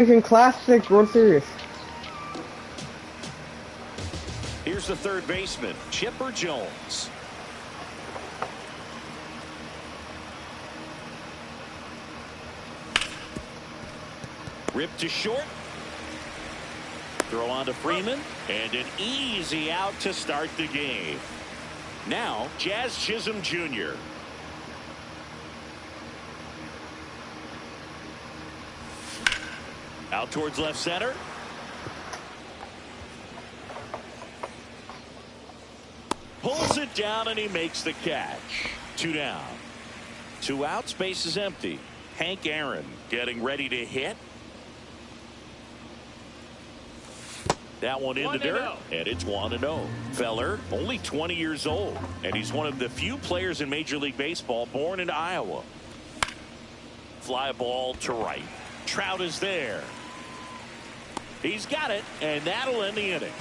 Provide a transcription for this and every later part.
In Classic World Series. Here's the third baseman, Chipper Jones. Ripped to short. Throw on to Freeman. And an easy out to start the game. Now, Jazz Chisholm Jr. Out towards left center. Pulls it down and he makes the catch. 2 down. 2 outs, base is empty. Hank Aaron getting ready to hit. That one in the dirt, and it's 1-0. Feller, only 20 years old, and he's one of the few players in Major League Baseball born in Iowa. Fly ball to right. Trout is there. He's got it, and that'll end the inning.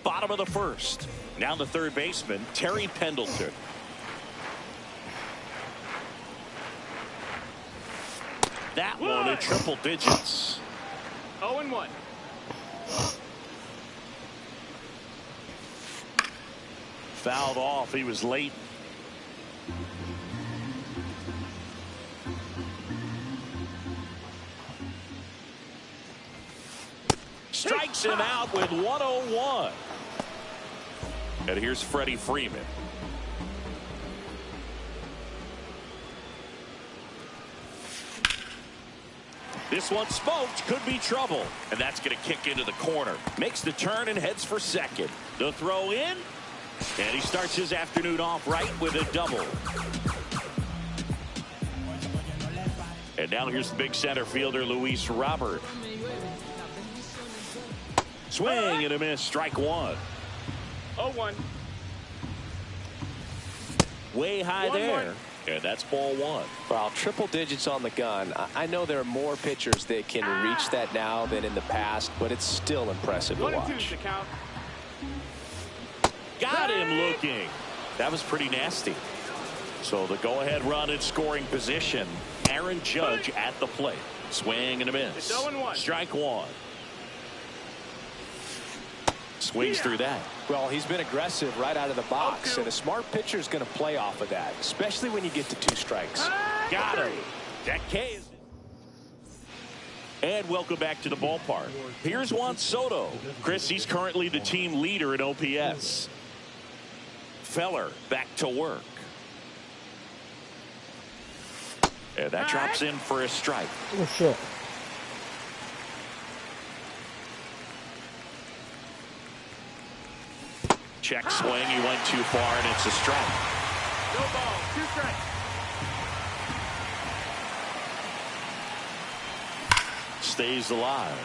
Bottom of the first. Now the third baseman, Terry Pendleton. That one in triple digits. 0-1. Fouled off. He was late. Strikes him out with 101. And here's Freddie Freeman. This one smoked, could be trouble. And that's going to kick into the corner. Makes the turn and heads for second. The throw in. And he starts his afternoon off right with a double. And now here's the big center fielder, Luis Robert. Swing and a miss, strike one. 0-1. Way high there. And that's ball one. Well, triple digits on the gun. I know there are more pitchers that can reach that now than in the past, but it's still impressive to watch. Got him looking. That was pretty nasty. So the go-ahead run in scoring position. Aaron Judge at the plate. Swing and a miss. It's 0-1. Strike one. Swings through that. Well, he's been aggressive right out of the box, and a smart pitcher is going to play off of that, especially when you get to 2 strikes. Got him. That K is. And welcome back to the ballpark. Here's Juan Soto. Chris, he's currently the team leader in OPS. Feller back to work. And that drops in for a strike. Oh, shit. Check swing. He went too far, and it's a strike. No ball. 2 strikes. Stays alive.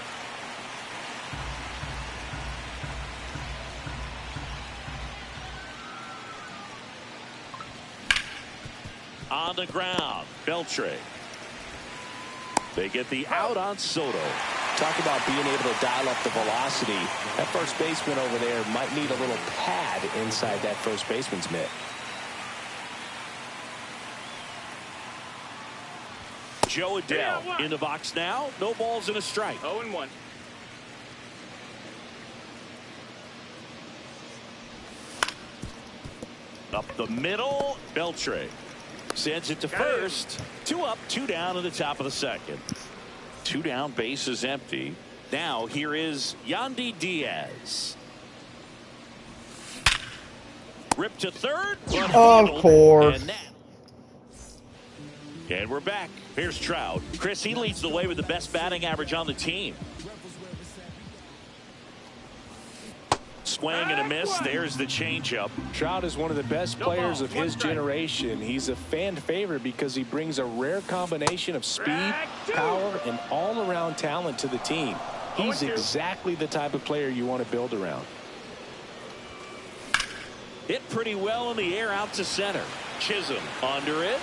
On the ground, Beltre. They get the out on Soto. Talk about being able to dial up the velocity. That first baseman over there might need a little pad inside that first baseman's mitt. Joe Adell in the box now. No balls and a strike. 0-1. Up the middle, Beltre sends it to first. 2 up, 2 down in the top of the second. 2 down, base is empty. Now here is Yandy Diaz. Rip to third. Of course. And we're back. Here's Trout. Chris, he leads the way with the best batting average on the team. Swing and a miss. There's the changeup. Trout is one of the best players of his generation. He's a fan favorite because he brings a rare combination of speed, power, and all-around talent to the team. He's exactly the type of player you want to build around. Hit pretty well in the air out to center. Chisholm under it.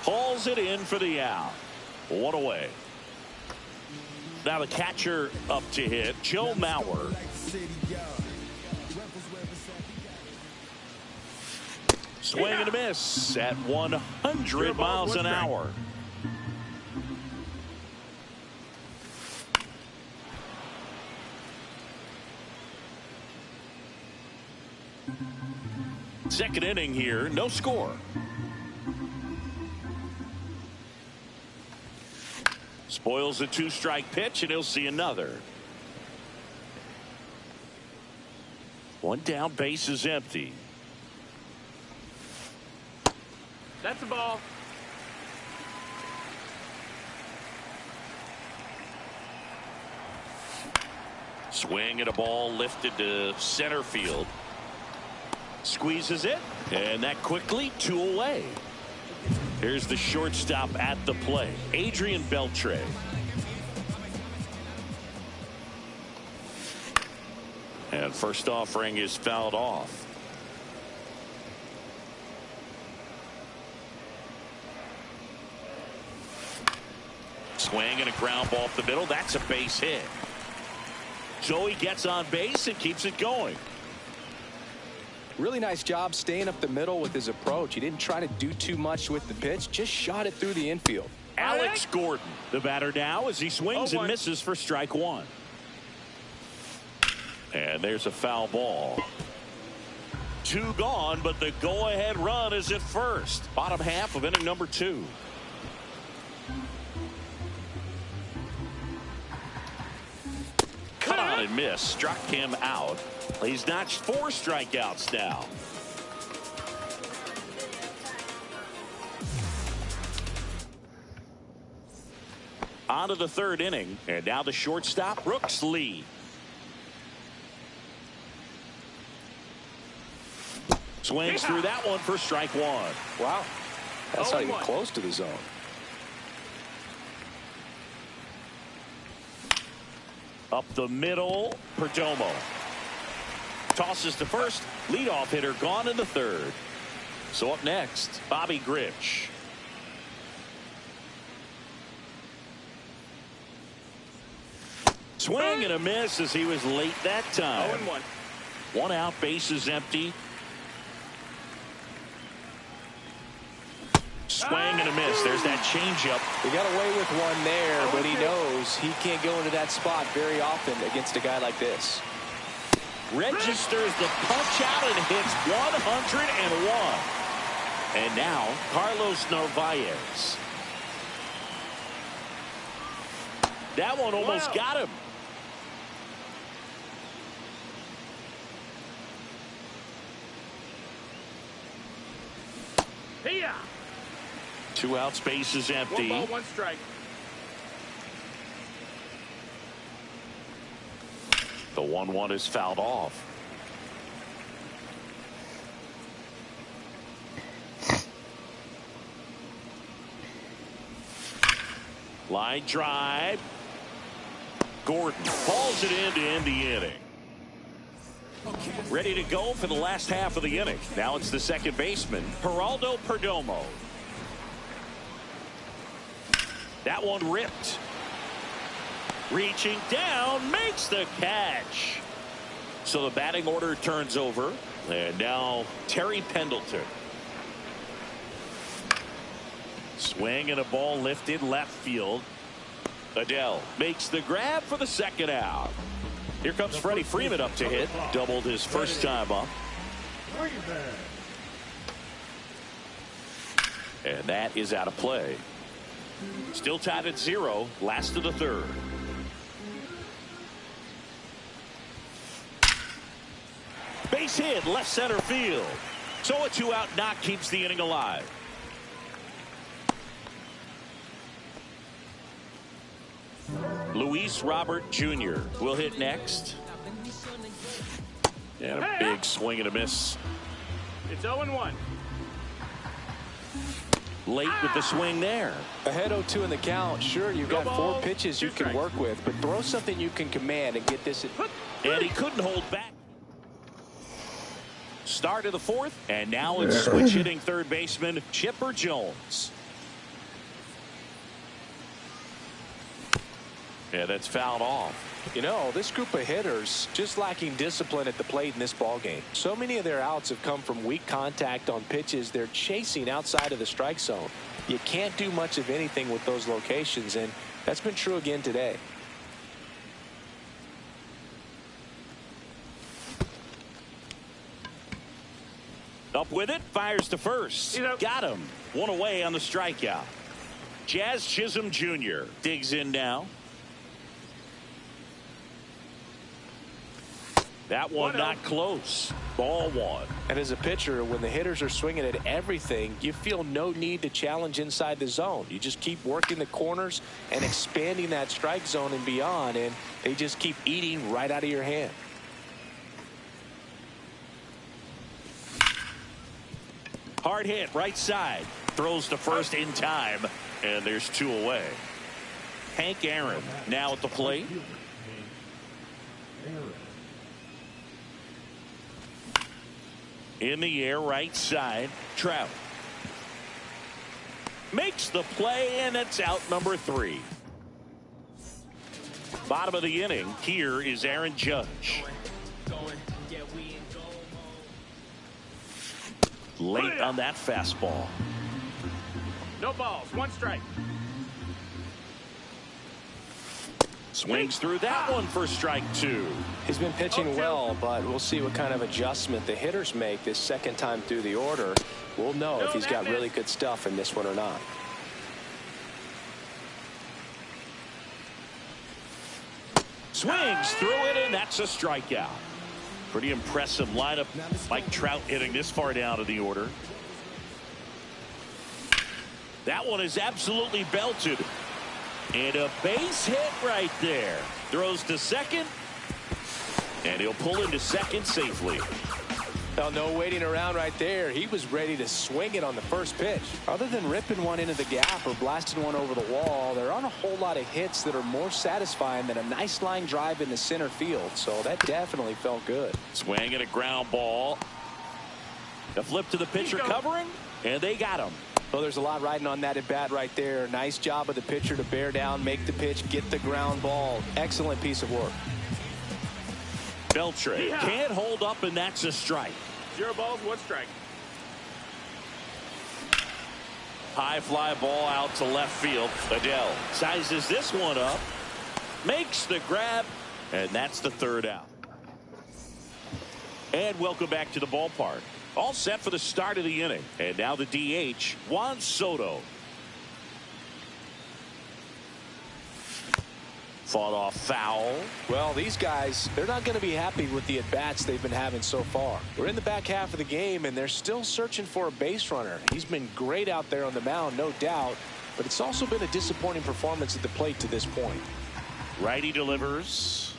Hauls it in for the out. 1 away. Now the catcher up to hit, Joe Mauer. Swing and a miss at 100 miles an hour. Second inning here, no score. Spoils a 2-strike pitch, and he'll see another. One down, base is empty. That's a ball. Swing and a ball lifted to center field. Squeezes it, and that quickly 2 away. Here's the shortstop at the plate, Adrian Beltre. And first offering is fouled off. Swing and a ground ball up the middle. That's a base hit. So he gets on base and keeps it going. Really nice job staying up the middle with his approach. He didn't try to do too much with the pitch, just shot it through the infield. Alex Gordon, the batter now, as he swings and misses for strike 1. And there's a foul ball. 2 gone, but the go-ahead run is at first. Bottom half of inning number 2. Cut on and miss. Struck him out. He's notched 4 strikeouts now. On to the 3rd inning, and now the shortstop, Brooks Lee. Swings through that one for strike 1. Wow, that's not even close to the zone. Up the middle, Perdomo. Tosses to first. Leadoff hitter gone in the 3rd. So up next, Bobby Grich. Swing and a miss as he was late that time. 0-1. 1 out, base is empty. Swing and a miss. There's that changeup. He got away with one there, but he knows he can't go into that spot very often against a guy like this. Registers the punch out and hits 101. And now Carlos Narvaez. That one almost got him. Here. 2 outs, base is empty. 1 ball, 1 strike. The 1-1 is fouled off. Line drive. Gordon falls it in to end the inning. Ready to go for the last half of the inning. Now it's the second baseman, Geraldo Perdomo. That one ripped. Reaching down, makes the catch. So the batting order turns over. And now Terry Pendleton. Swing and a ball lifted left field. Adele makes the grab for the 2nd out. Here comes Freddie Freeman up to hit. Doubled his first time up. And that is out of play. Still tied at 0. Last of the 3rd. Base hit left center field. So a 2-out knock keeps the inning alive. Luis Robert Jr. will hit next. And a big swing and a miss. It's 0-1. Late with the swing there. Ahead 0-2 in the count. Sure, you've got 4 pitches you can work with, but throw something you can command and get this. And he couldn't hold back. Start of the 4th, and now it's switch hitting 3rd baseman Chipper Jones. Yeah, that's fouled off. You know, this group of hitters just lacking discipline at the plate in this ball game. So many of their outs have come from weak contact on pitches they're chasing outside of the strike zone. You can't do much of anything with those locations, and that's been true again today. Up with it, fires to first. Got him. One away on the strikeout. Jazz Chisholm Jr. digs in now. That one not close. Ball one. And as a pitcher, when the hitters are swinging at everything, you feel no need to challenge inside the zone. You just keep working the corners and expanding that strike zone and beyond, and they just keep eating right out of your hand. Hard hit, right side. Throws to first in time, and there's two away. Hank Aaron now at the plate. In the air, right side, Trout. Makes the play, and it's out number 3. Bottom of the inning, here is Aaron Judge. Late on that fastball. No balls, 1 strike. Swings through that one for strike 2. He's been pitching well, but we'll see what kind of adjustment the hitters make this second time through the order. We'll know if he's got really good stuff in this one or not. Swings through it, and that's a strikeout. Pretty impressive lineup. Mike Trout hitting this far down to the order. That one is absolutely belted. And a base hit right there. Throws to second. And he'll pull into second safely. Well, no waiting around right there. He was ready to swing it on the first pitch. Other than ripping one into the gap or blasting one over the wall, there aren't a whole lot of hits that are more satisfying than a nice line drive into center field. So that definitely felt good. Swing and a ground ball. The flip to the pitcher covering, and they got him. Well, there's a lot riding on that at bat right there. Nice job of the pitcher to bear down, make the pitch, get the ground ball. Excellent piece of work. Beltre can't hold up, and that's a strike. 0 balls, 1 strike. High fly ball out to left field. Adele sizes this one up, makes the grab, and that's the 3rd out. And welcome back to the ballpark. All set for the start of the inning. And now the DH, Juan Soto. Fought off foul. Well, these guys, they're not going to be happy with the at-bats they've been having so far. We're in the back half of the game, and they're still searching for a base runner. He's been great out there on the mound, no doubt, but it's also been a disappointing performance at the plate to this point. Righty delivers.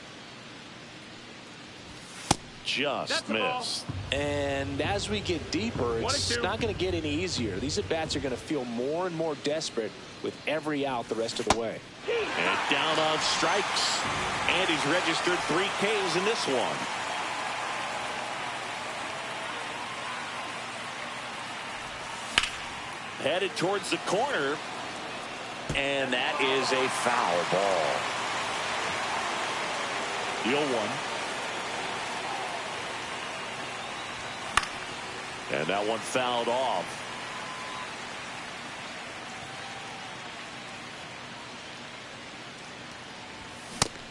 Just missed. And as we get deeper, it's not going to get any easier. These at-bats are going to feel more and more desperate with every out the rest of the way. And down on strikes. And he's registered 3 Ks in this one. Headed towards the corner. And that is a foul ball. The 0-1. And that one fouled off.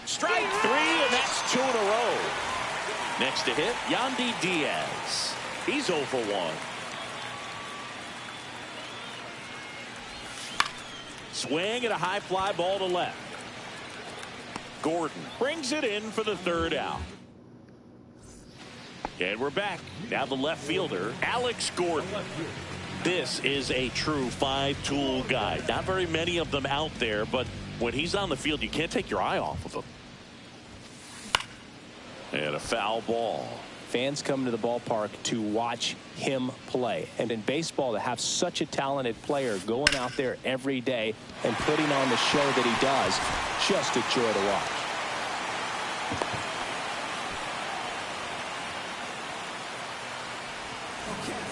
Strike 3, and that's 2 in a row. Next to hit, Yandy Diaz. He's 0 for 1. Swing and a high fly ball to left. Gordon brings it in for the 3rd out. And we're back. Now the left fielder, Alex Gordon. This is a true 5-tool guy. Not very many of them out there, but when he's on the field, you can't take your eye off of him. And a foul ball. Fans come to the ballpark to watch him play. And in baseball, to have such a talented player going out there every day and putting on the show that he does, just a joy to watch.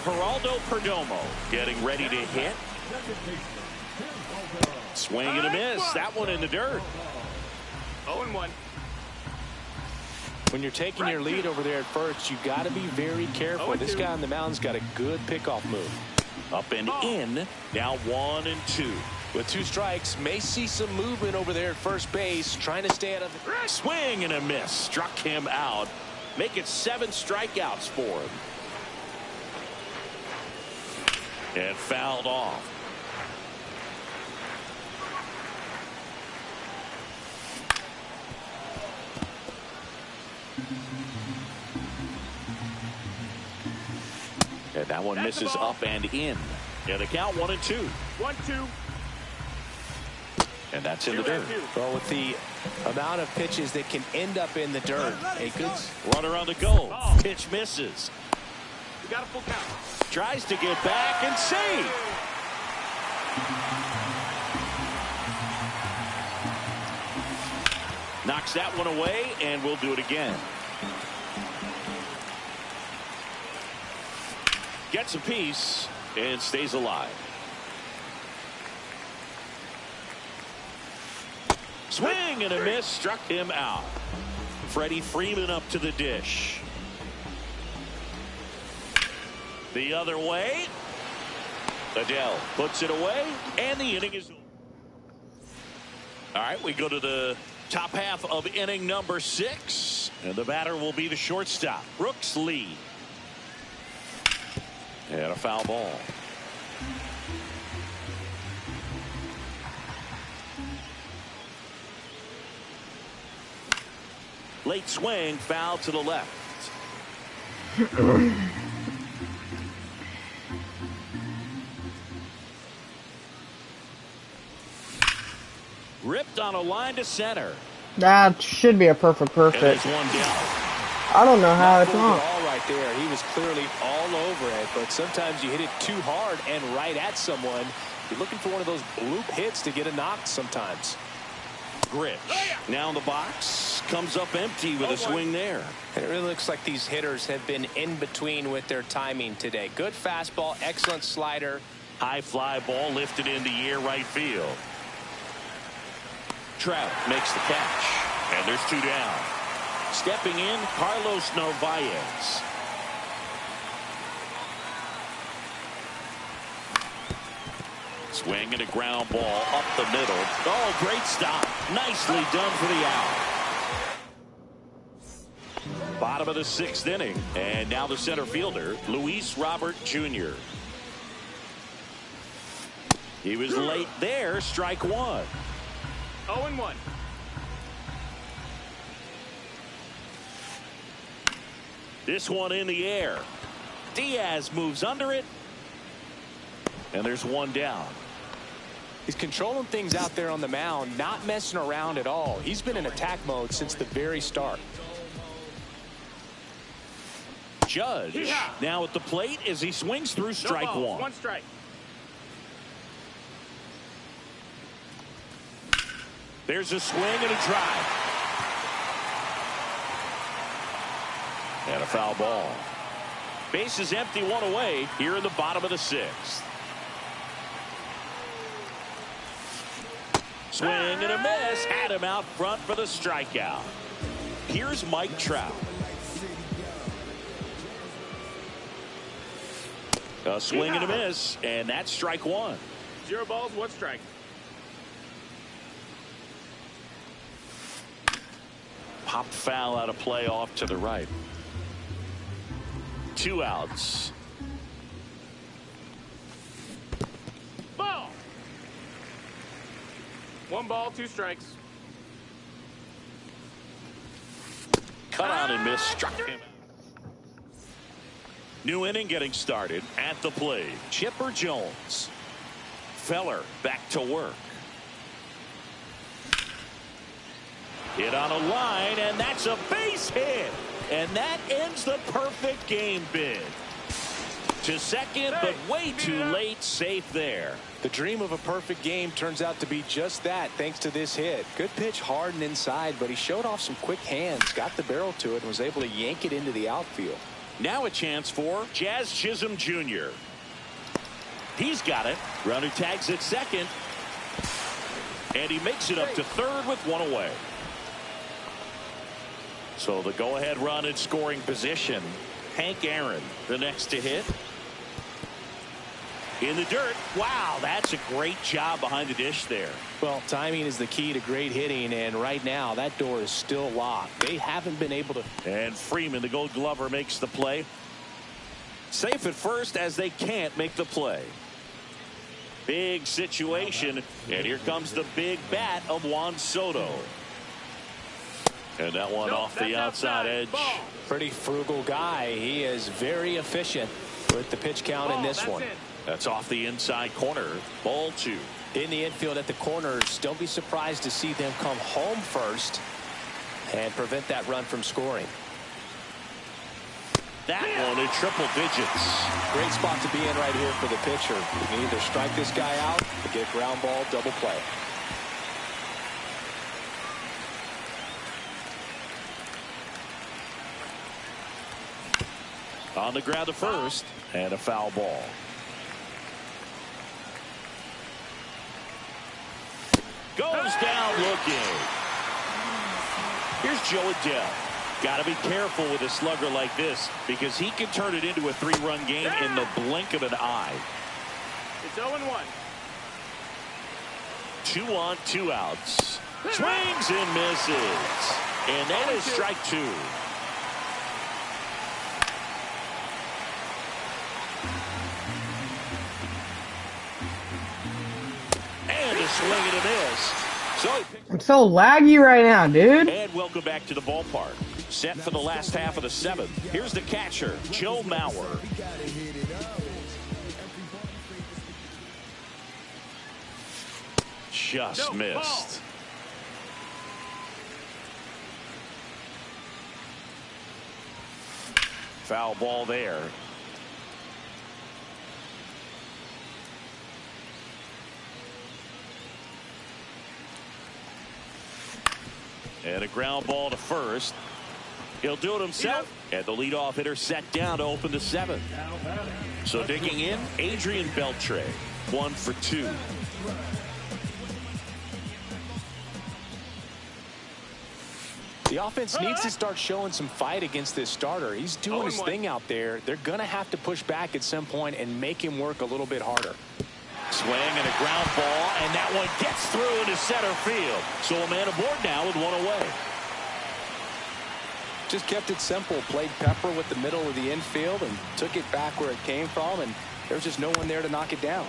Geraldo Perdomo getting ready to hit. Swing and a miss. That one in the dirt. 0-1. When you're taking your lead over there at first, you got to be very careful. This guy on the mound's got a good pickoff move. Up and in. Now 1-2. With 2 strikes, may see some movement over there at first base, trying to stay out of the Swing and a miss. Struck him out. Make it 7 strikeouts for him. And fouled off. And that one misses up and in. Yeah, the count 1-2. 1-2. And that's in the dirt. Well, with the amount of pitches that can end up in the dirt, a good Runner on the go. Pitch misses. You got a full count. Tries to get back and save. Knocks that one away, and we'll do it again. Gets a piece and stays alive. Swing and a miss. Struck him out. Freddie Freeman up to the dish. The other way. Adele puts it away, and the inning is over. All right, we go to the top half of inning number 6, and the batter will be the shortstop, Brooks Lee. And a foul ball. Late swing, foul to the left. Ripped on a line to center. That should be a perfect. And there's one down. I don't know how it's not. All right there. He was clearly all over it, but sometimes you hit it too hard and right at someone. You're looking for one of those bloop hits to get a knock sometimes. Grich now in the box, comes up empty with a swing there. It really looks like these hitters have been in between with their timing today. Good fastball, excellent slider. High fly ball lifted in the air right field. Trout makes the catch, and there's 2 down. Stepping in, Carlos Narvaez. Swing and a ground ball up the middle. Oh, great stop. Nicely done for the out. Bottom of the 6th inning. And now the center fielder, Luis Robert Jr. He was late there. Strike 1. 0-1. This one in the air. Diaz moves under it. And there's 1 down. He's controlling things out there on the mound, not messing around at all. He's been in attack mode since the very start. Judge now at the plate as he swings through strike 1. 1 strike. There's a swing and a drive. And a foul ball. Base is empty, 1 away here in the bottom of the 6th. Swing and a miss. Had him out front for the strikeout. Here's Mike Trout. A swing and a miss, and that's strike 1. 0 balls, 1 strike. Popped foul out of play off to the right. 2 outs. Ball. 1 ball, 2 strikes. Cut on and miss. Struck him. New inning getting started at the plate. Chipper Jones. Feller back to work. Hit on a line, and that's a base hit. And that ends the perfect game bid. To second, but way too late. Safe there. The dream of a perfect game turns out to be just that, thanks to this hit. Good pitch, hard and inside, but he showed off some quick hands, got the barrel to it, and was able to yank it into the outfield. Now a chance for Jazz Chisholm Jr. He's got it. Runner tags at second. And he makes it up to third with 1 away. So the go-ahead run in scoring position. Hank Aaron, the next to hit. In the dirt. Wow, that's a great job behind the dish there. Well, timing is the key to great hitting, and right now that door is still locked. They haven't been able to. And Freeman, the Gold Glover, makes the play. Safe at first as they can't make the play. Big situation, and here comes the big bat of Juan Soto. And that one off the outside edge. Pretty frugal guy. He is very efficient with the pitch count in this one. That's off the inside corner. Ball 2. In the infield at the corners, don't be surprised to see them come home first and prevent that run from scoring. That one in triple digits. Great spot to be in right here for the pitcher. You can either strike this guy out or get ground ball double play. On the ground to first, and a foul ball. Goes down looking. Here's Joe Adele. Got to be careful with a slugger like this because he can turn it into a 3-run game in the blink of an eye. It's 0-1. 2 on, 2 outs. Swings and misses. And that is strike 2. And a swing and a miss. So I'm so laggy right now, dude. and welcome back to the ballpark. Set for the last half of the 7th. Here's the catcher, Joe Mauer. Just missed. Foul ball there. And a ground ball to first. He'll do it himself. And the leadoff hitter set down to open the 7th. So digging in, Adrian Beltre. 1 for 2. The offense needs to start showing some fight against this starter. He's doing his thing out there. They're going to have to push back at some point and make him work a little bit harder. Swing and a ground ball, and that one gets through into center field. So a man aboard now with 1 away. Just kept it simple. Played pepper with the middle of the infield and took it back where it came from, and there's just no one there to knock it down.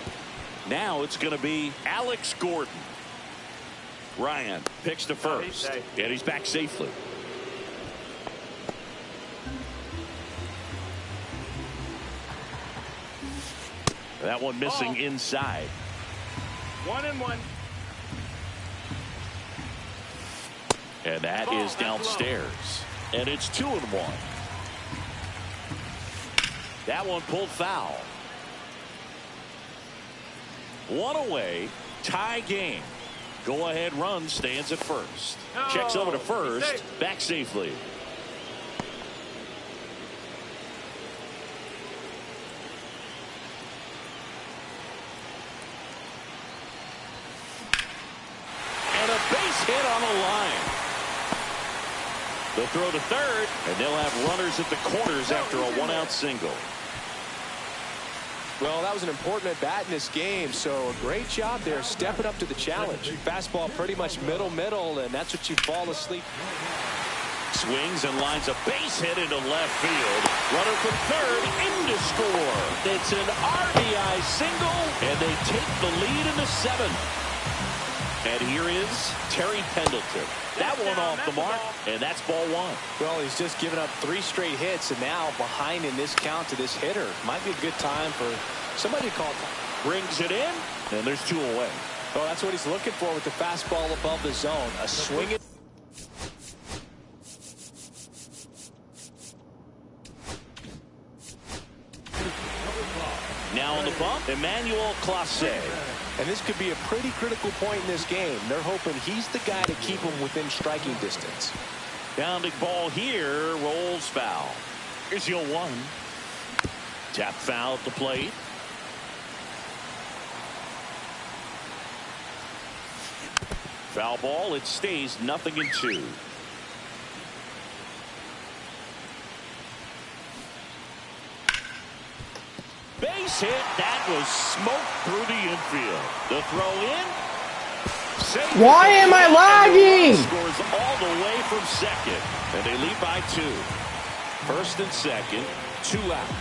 Now it's going to be Alex Gordon. Ryan picks to first, and he's back safely. That one missing inside. 1-1. And that is downstairs. And it's 2-1. That one pulled foul. 1 away. Tie game. Go ahead run stands at first. Checks over to first. Back safely. And a base hit on the line. They'll throw to third, and they'll have runners at the corners after a 1-out single. Well, that was an important at bat in this game, so a great job there stepping up to the challenge. Fastball pretty much middle, and that's what you fall asleep. Swings and lines a base hit into left field. Runner from third in to score. It's an RBI single, and they take the lead in the 7th. And here is Terry Pendleton. That one off the mark, and that's ball 1. Well, he's just given up 3 straight hits, and now behind in this count to this hitter. Might be a good time for somebody to call. Brings it in, and there's 2 away. Well, that's what he's looking for with the fastball above the zone. A swing it. Now on the bump, Emmanuel Clase. And this could be a pretty critical point in this game. They're hoping he's the guy to keep them within striking distance. Bounding ball here, rolls foul. Here's your 1. Tap foul at the plate. Foul ball, it stays 0-2. base hit. That was smoke through the infield. The throw in. Why am I lagging? Scores all the way from second, and they lead by 2. First and second, 2 out.